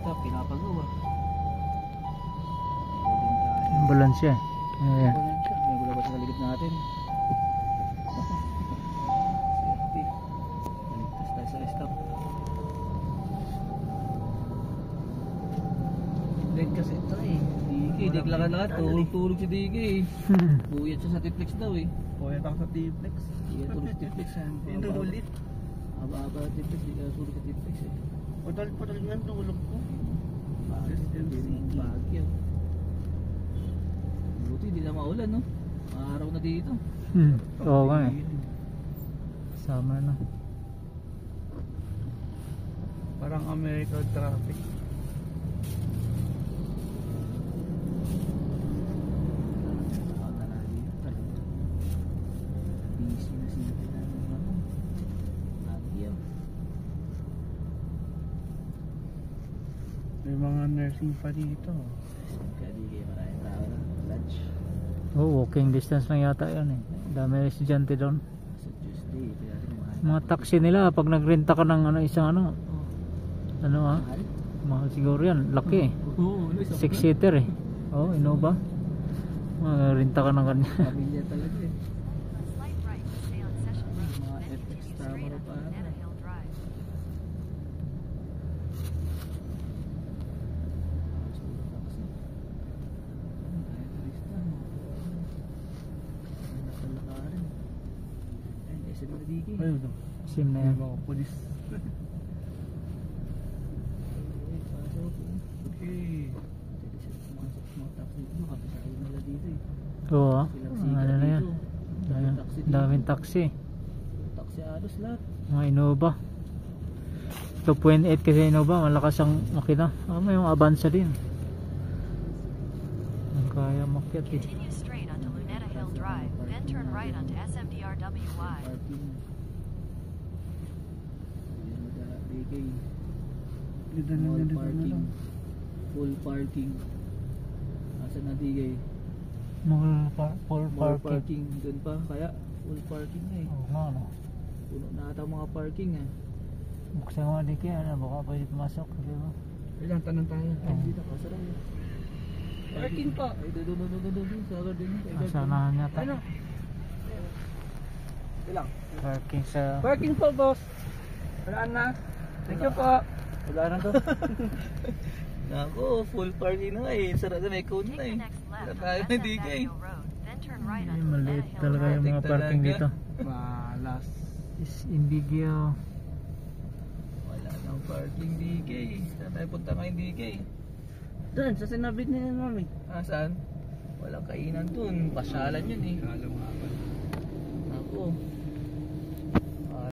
stop, pinapagawa. Ambulansya. Ayan. Ambulansya, may bula ba sa kaligid natin? Safety. Naligtas tayo sa stop. Dead kasi ito eh. Diki, deklakan-lakan, tulog-tulog si Diki eh. Buyat siya sa T-Flex daw eh. Buyat ako sa T-Flex. Buyat tulog sa T-Flex eh. Inulit. Aba-aba sa T-Flex, di ka tulog sa T-Flex eh. Padal nga tulog ko. Bagyo. Buti hindi na maulan no? Araw na dito. Oo nga eh. Summer na. Parang American traffic. Busy na sila Bagyo. May mga nursing pa dito. Kadi kayo maraming tao na. Lunch. Walking distance lang yata yun eh. Dami estudyante doon. Sa Tuesday, ito natin Mga taxi nila pag nagrenta ka ng isang Mahal? mahal siguro yan, laki eh. Oo, 6-seater eh. Innova. Renta ka ng kanya. Pamilya talaga eh. Mga FX Tamaro pa. Ayun daw. Sim na yan. Mga polis. Okay. Oo ano na yan. Daming taxi. Taxi alos lahat. Mga Innova. 2.8 kasi Innova, malakas ang makina. May yung Avanza din. Ang kaya makyat eh. Continue straight onto Luneta Hill Drive, then turn right onto SMDRWY. Full parking. Full parking. Asa na digay? Full More parking. parking. Doon pa kaya full parking na eh. Oo nga no. Puno na ata mga parking eh. Buksan mo di kaya baka pwede pumasok. Diba? Ilang tanong tayo. Ay, dito ka sarap. Parking pa. Ay, doon. Sa garden. Sanahan yata. Ano? Ilang? Parking sa... Parking po, boss. Wala na. Thank you po. Wala na to. Nako, full parking na nga eh. Sarap na may cone na Take eh. the next left Wala on tayo West hindi ka eh. Avenue Road, then turn right Ay, onto maliit Luneta Hill talaga Drive. yung mga Matik parking talaga. dito. Malas. Is Inbigyo. Wala nang parking DK. Saan tayo punta ngayon DK? Doon, sa sinabit na yan, mami. Ah, saan? Walang kainan dun. Pasyalan yun eh. Alam nga ba.